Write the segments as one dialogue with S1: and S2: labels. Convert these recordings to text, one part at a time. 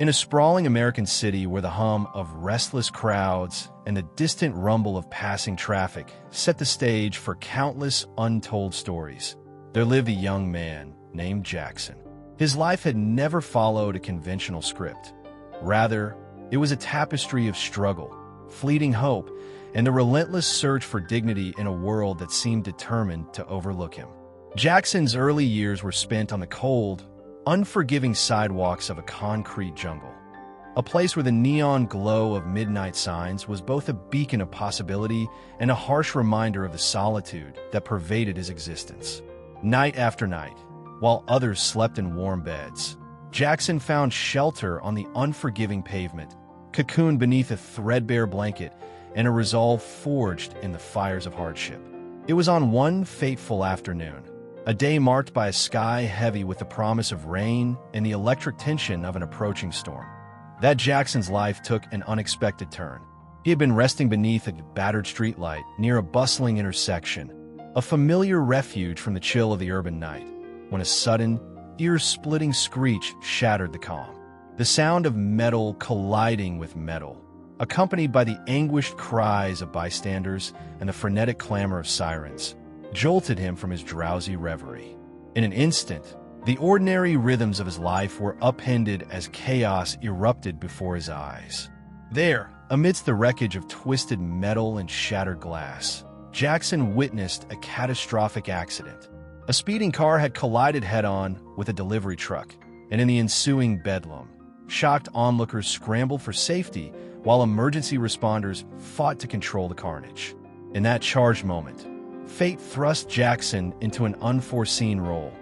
S1: In a sprawling American city where the hum of restless crowds and the distant rumble of passing traffic set the stage for countless untold stories, there lived a young man named Jackson. His life had never followed a conventional script. Rather, it was a tapestry of struggle, fleeting hope, and the relentless search for dignity in a world that seemed determined to overlook him. Jackson's early years were spent on the cold, unforgiving sidewalks of a concrete jungle, a place where the neon glow of midnight signs was both a beacon of possibility and a harsh reminder of the solitude that pervaded his existence. Night after night, while others slept in warm beds, Jackson found shelter on the unforgiving pavement, cocooned beneath a threadbare blanket, and a resolve forged in the fires of hardship. It was on one fateful afternoon, a day marked by a sky heavy with the promise of rain and the electric tension of an approaching storm, that Jackson's life took an unexpected turn. He had been resting beneath a battered streetlight near a bustling intersection, a familiar refuge from the chill of the urban night, when a sudden, ear-splitting screech shattered the calm. The sound of metal colliding with metal, accompanied by the anguished cries of bystanders and the frenetic clamor of sirens, jolted him from his drowsy reverie. In an instant, the ordinary rhythms of his life were upended as chaos erupted before his eyes. There, amidst the wreckage of twisted metal and shattered glass, Jackson witnessed a catastrophic accident. A speeding car had collided head-on with a delivery truck, and in the ensuing bedlam, shocked onlookers scrambled for safety while emergency responders fought to control the carnage. In that charged moment, fate thrust Jackson into an unforeseen role,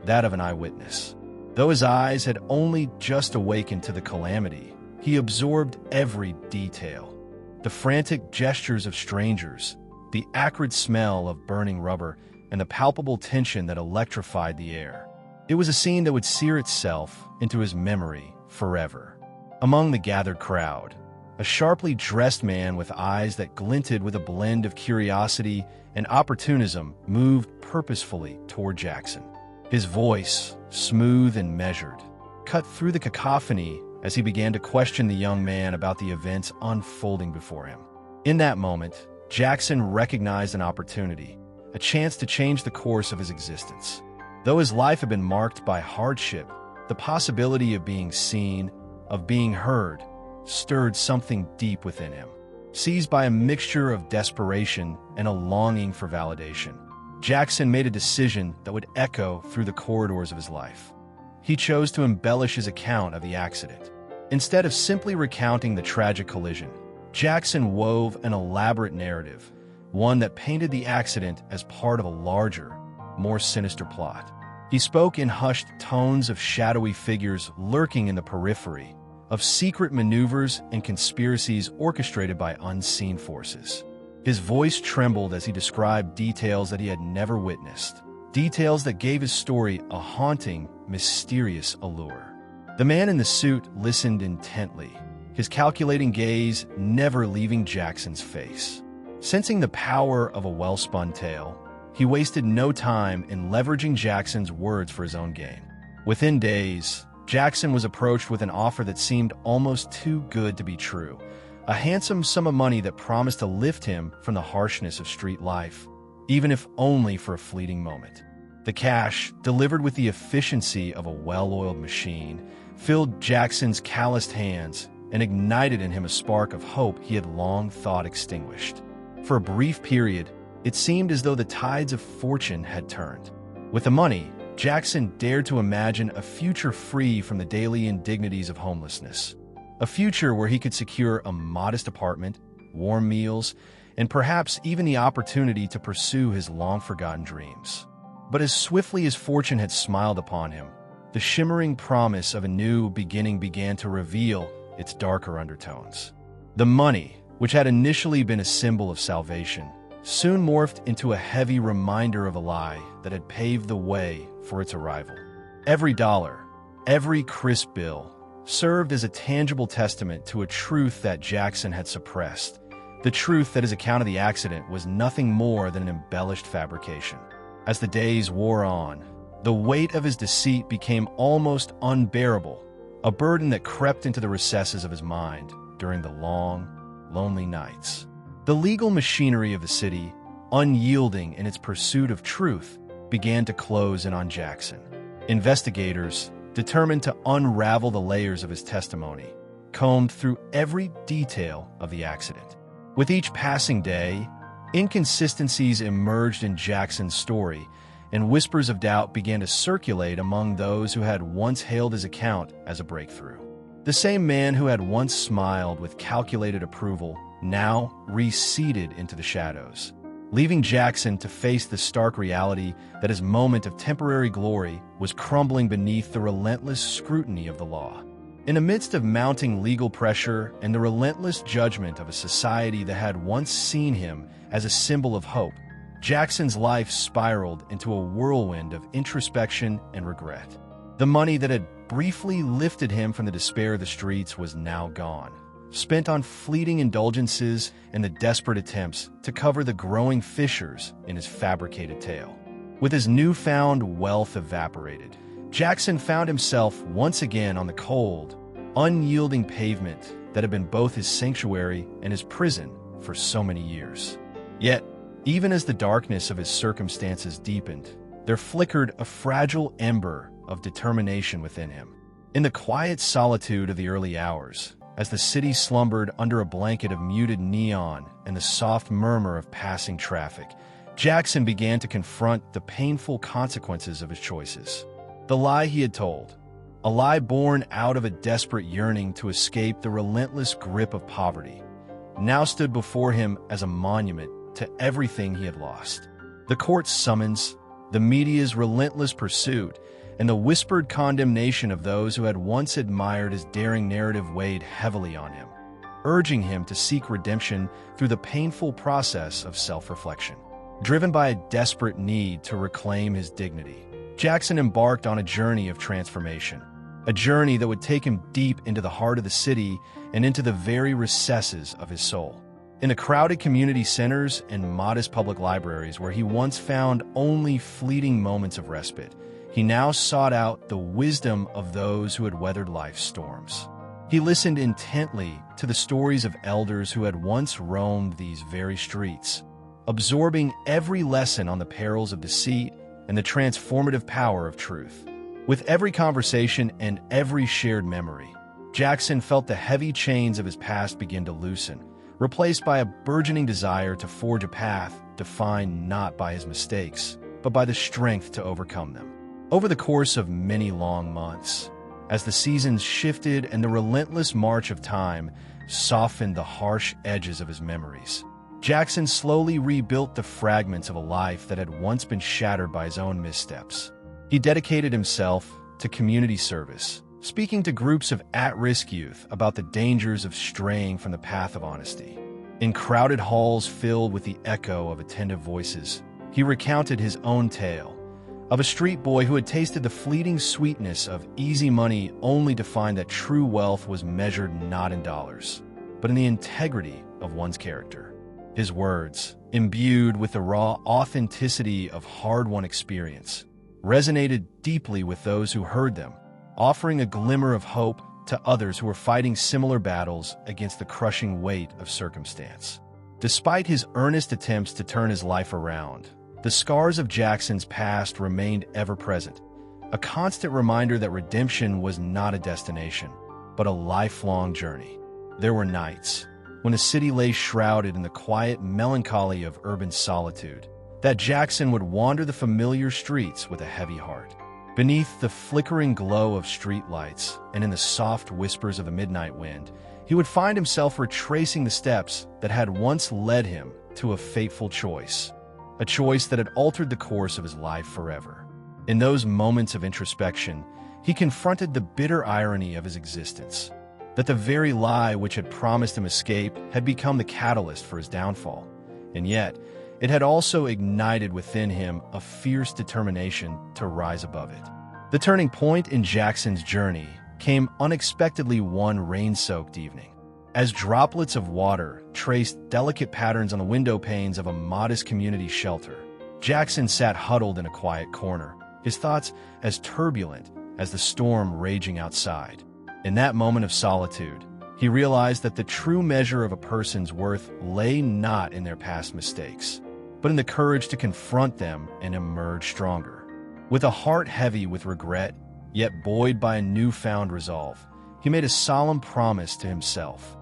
S1: that of an eyewitness. Though his eyes had only just awakened to the calamity, he absorbed every detail. The frantic gestures of strangers, the acrid smell of burning rubber, and the palpable tension that electrified the air. It was a scene that would sear itself into his memory forever. Among the gathered crowd, a sharply dressed man with eyes that glinted with a blend of curiosity and opportunism moved purposefully toward Jackson. His voice, smooth and measured, cut through the cacophony as he began to question the young man about the events unfolding before him. In that moment, Jackson recognized an opportunity, a chance to change the course of his existence. Though his life had been marked by hardship, the possibility of being seen, of being heard, stirred something deep within him. Seized by a mixture of desperation and a longing for validation, Jackson made a decision that would echo through the corridors of his life. He chose to embellish his account of the accident. Instead of simply recounting the tragic collision, Jackson wove an elaborate narrative, one that painted the accident as part of a larger, more sinister plot. He spoke in hushed tones of shadowy figures lurking in the periphery, of secret maneuvers and conspiracies orchestrated by unseen forces. His voice trembled as he described details that he had never witnessed, details that gave his story a haunting, mysterious allure. The man in the suit listened intently, his calculating gaze never leaving Jackson's face. Sensing the power of a well-spun tale, he wasted no time in leveraging Jackson's words for his own gain. Within days, Jackson was approached with an offer that seemed almost too good to be true, a handsome sum of money that promised to lift him from the harshness of street life, even if only for a fleeting moment. The cash, delivered with the efficiency of a well-oiled machine, filled Jackson's calloused hands and ignited in him a spark of hope he had long thought extinguished. For a brief period, it seemed as though the tides of fortune had turned. With the money, Jackson dared to imagine a future free from the daily indignities of homelessness. A future where he could secure a modest apartment, warm meals, and perhaps even the opportunity to pursue his long-forgotten dreams. But as swiftly as fortune had smiled upon him, the shimmering promise of a new beginning began to reveal its darker undertones. The money, which had initially been a symbol of salvation, soon morphed into a heavy reminder of a lie that had paved the way for its arrival. Every dollar, every crisp bill, served as a tangible testament to a truth that Jackson had suppressed, the truth that his account of the accident was nothing more than an embellished fabrication. As the days wore on, the weight of his deceit became almost unbearable, a burden that crept into the recesses of his mind during the long, lonely nights. The legal machinery of the city, unyielding in its pursuit of truth, began to close in on Jackson. Investigators, determined to unravel the layers of his testimony, combed through every detail of the accident. With each passing day, inconsistencies emerged in Jackson's story, and whispers of doubt began to circulate among those who had once hailed his account as a breakthrough. The same man who had once smiled with calculated approval now receded into the shadows, leaving Jackson to face the stark reality that his moment of temporary glory was crumbling beneath the relentless scrutiny of the law. In the midst of mounting legal pressure and the relentless judgment of a society that had once seen him as a symbol of hope, Jackson's life spiraled into a whirlwind of introspection and regret. The money that had briefly lifted him from the despair of the streets was now gone, spent on fleeting indulgences and the desperate attempts to cover the growing fissures in his fabricated tale. With his newfound wealth evaporated, Jackson found himself once again on the cold, unyielding pavement that had been both his sanctuary and his prison for so many years. Yet, even as the darkness of his circumstances deepened, there flickered a fragile ember of determination within him. In the quiet solitude of the early hours, as the city slumbered under a blanket of muted neon and the soft murmur of passing traffic, Jackson began to confront the painful consequences of his choices. The lie he had told, a lie born out of a desperate yearning to escape the relentless grip of poverty, now stood before him as a monument to everything he had lost. The court's summons, the media's relentless pursuit, and the whispered condemnation of those who had once admired his daring narrative weighed heavily on him, urging him to seek redemption through the painful process of self-reflection. Driven by a desperate need to reclaim his dignity, Jackson embarked on a journey of transformation, a journey that would take him deep into the heart of the city and into the very recesses of his soul. In the crowded community centers and modest public libraries where he once found only fleeting moments of respite, he now sought out the wisdom of those who had weathered life's storms. He listened intently to the stories of elders who had once roamed these very streets, absorbing every lesson on the perils of deceit and the transformative power of truth. With every conversation and every shared memory, Jackson felt the heavy chains of his past begin to loosen, replaced by a burgeoning desire to forge a path defined not by his mistakes, but by the strength to overcome them. Over the course of many long months, as the seasons shifted and the relentless march of time softened the harsh edges of his memories, Jackson slowly rebuilt the fragments of a life that had once been shattered by his own missteps. He dedicated himself to community service, speaking to groups of at-risk youth about the dangers of straying from the path of honesty. In crowded halls filled with the echo of attentive voices, he recounted his own tale of a street boy who had tasted the fleeting sweetness of easy money only to find that true wealth was measured not in dollars, but in the integrity of one's character. His words, imbued with the raw authenticity of hard-won experience, resonated deeply with those who heard them, offering a glimmer of hope to others who were fighting similar battles against the crushing weight of circumstance. Despite his earnest attempts to turn his life around, the scars of Jackson's past remained ever present, a constant reminder that redemption was not a destination, but a lifelong journey. There were nights, when the city lay shrouded in the quiet melancholy of urban solitude, that Jackson would wander the familiar streets with a heavy heart. Beneath the flickering glow of streetlights and in the soft whispers of the midnight wind, he would find himself retracing the steps that had once led him to a fateful choice, a choice that had altered the course of his life forever. In those moments of introspection, he confronted the bitter irony of his existence, that the very lie which had promised him escape had become the catalyst for his downfall, and yet it had also ignited within him a fierce determination to rise above it. The turning point in Jackson's journey came unexpectedly one rain-soaked evening. As droplets of water traced delicate patterns on the window panes of a modest community shelter, Jackson sat huddled in a quiet corner, his thoughts as turbulent as the storm raging outside. In that moment of solitude, he realized that the true measure of a person's worth lay not in their past mistakes, but in the courage to confront them and emerge stronger. With a heart heavy with regret, yet buoyed by a newfound resolve, he made a solemn promise to himself,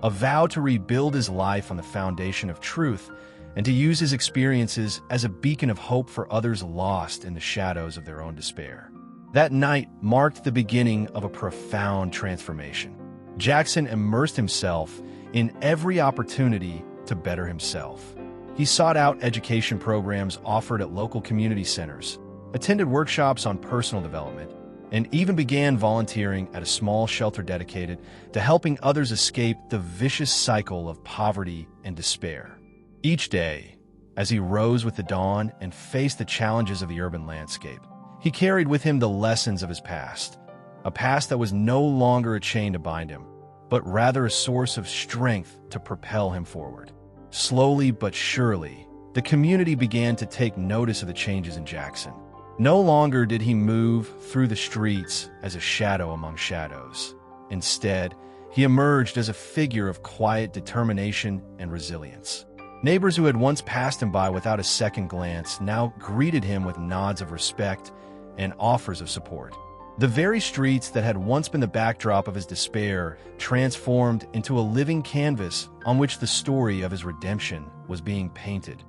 S1: a vow to rebuild his life on the foundation of truth and to use his experiences as a beacon of hope for others lost in the shadows of their own despair. That night marked the beginning of a profound transformation. Jackson immersed himself in every opportunity to better himself. He sought out education programs offered at local community centers, attended workshops on personal development, and even began volunteering at a small shelter dedicated to helping others escape the vicious cycle of poverty and despair. Each day, as he rose with the dawn and faced the challenges of the urban landscape, he carried with him the lessons of his past, a past that was no longer a chain to bind him, but rather a source of strength to propel him forward. Slowly but surely, the community began to take notice of the changes in Jackson. No longer did he move through the streets as a shadow among shadows. Instead, he emerged as a figure of quiet determination and resilience. Neighbors who had once passed him by without a second glance now greeted him with nods of respect and offers of support. The very streets that had once been the backdrop of his despair transformed into a living canvas on which the story of his redemption was being painted,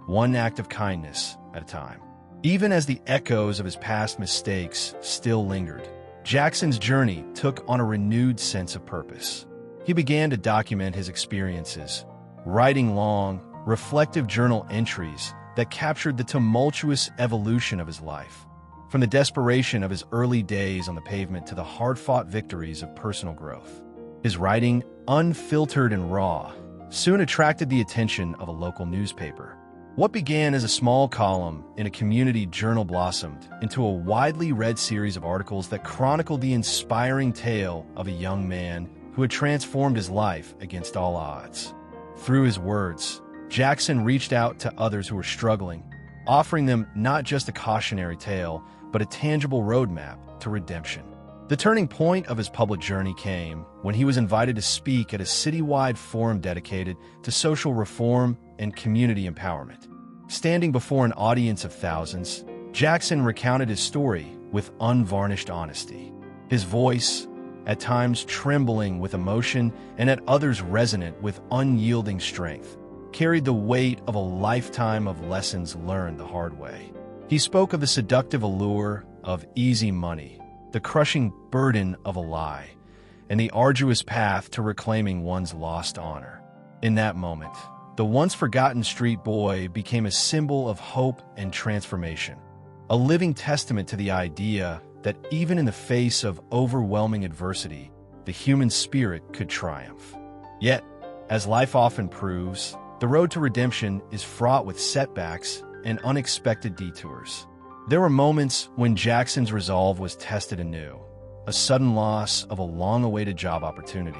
S1: one act of kindness at a time. Even as the echoes of his past mistakes still lingered, Jackson's journey took on a renewed sense of purpose. He began to document his experiences, writing long, reflective journal entries that captured the tumultuous evolution of his life. From the desperation of his early days on the pavement to the hard-fought victories of personal growth. His writing, unfiltered and raw, soon attracted the attention of a local newspaper. What began as a small column in a community journal blossomed into a widely read series of articles that chronicled the inspiring tale of a young man who had transformed his life against all odds. Through his words, Jackson reached out to others who were struggling, offering them not just a cautionary tale, but a tangible roadmap to redemption. The turning point of his public journey came when he was invited to speak at a citywide forum dedicated to social reform and community empowerment. Standing before an audience of thousands, Jackson recounted his story with unvarnished honesty. His voice, at times trembling with emotion and at others resonant with unyielding strength, carried the weight of a lifetime of lessons learned the hard way. He spoke of the seductive allure of easy money, the crushing burden of a lie, and the arduous path to reclaiming one's lost honor. In that moment, the once forgotten street boy became a symbol of hope and transformation, a living testament to the idea that even in the face of overwhelming adversity, the human spirit could triumph. Yet, as life often proves, the road to redemption is fraught with setbacks and unexpected detours. There were moments when Jackson's resolve was tested anew, a sudden loss of a long-awaited job opportunity,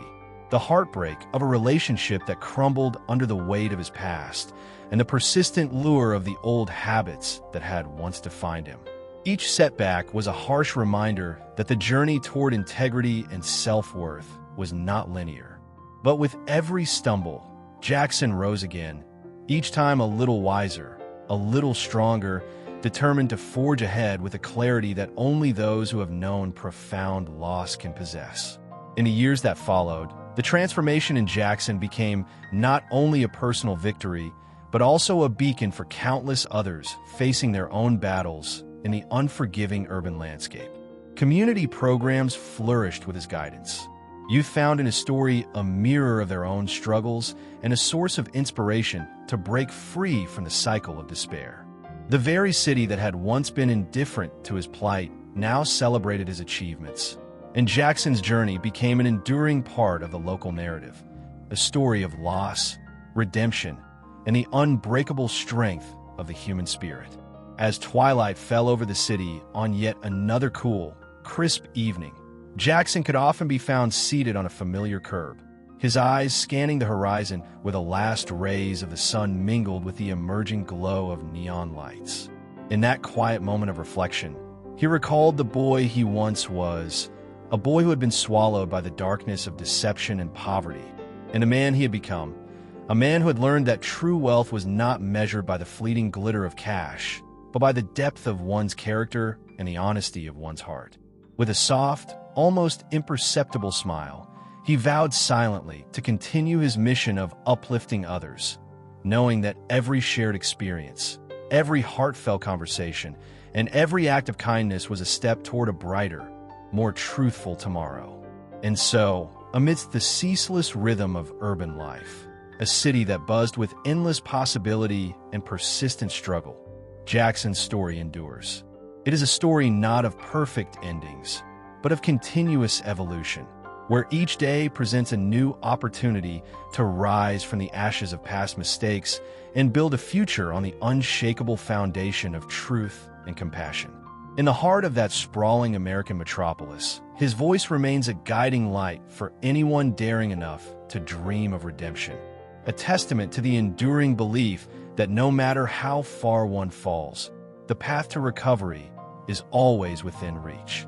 S1: the heartbreak of a relationship that crumbled under the weight of his past, and the persistent lure of the old habits that had once defined him. Each setback was a harsh reminder that the journey toward integrity and self-worth was not linear. But with every stumble, Jackson rose again, each time a little wiser, a little stronger, determined to forge ahead with a clarity that only those who have known profound loss can possess. In the years that followed, the transformation in Jackson became not only a personal victory, but also a beacon for countless others facing their own battles in the unforgiving urban landscape. Community programs flourished with his guidance. Youth found in his story a mirror of their own struggles and a source of inspiration to break free from the cycle of despair. The very city that had once been indifferent to his plight now celebrated his achievements, and Jackson's journey became an enduring part of the local narrative, a story of loss, redemption, and the unbreakable strength of the human spirit. As twilight fell over the city on yet another cool, crisp evening, Jackson could often be found seated on a familiar curb, his eyes scanning the horizon where the last rays of the sun mingled with the emerging glow of neon lights. In that quiet moment of reflection, he recalled the boy he once was, a boy who had been swallowed by the darkness of deception and poverty, and a man he had become, a man who had learned that true wealth was not measured by the fleeting glitter of cash, but by the depth of one's character and the honesty of one's heart. With a soft, almost imperceptible smile, he vowed silently to continue his mission of uplifting others, knowing that every shared experience, every heartfelt conversation, and every act of kindness was a step toward a brighter, more truthful tomorrow. And so, amidst the ceaseless rhythm of urban life, a city that buzzed with endless possibility and persistent struggle, Jackson's story endures. It is a story not of perfect endings, but of continuous evolution, where each day presents a new opportunity to rise from the ashes of past mistakes and build a future on the unshakable foundation of truth and compassion. In the heart of that sprawling American metropolis, his voice remains a guiding light for anyone daring enough to dream of redemption, a testament to the enduring belief that no matter how far one falls, the path to recovery is always within reach.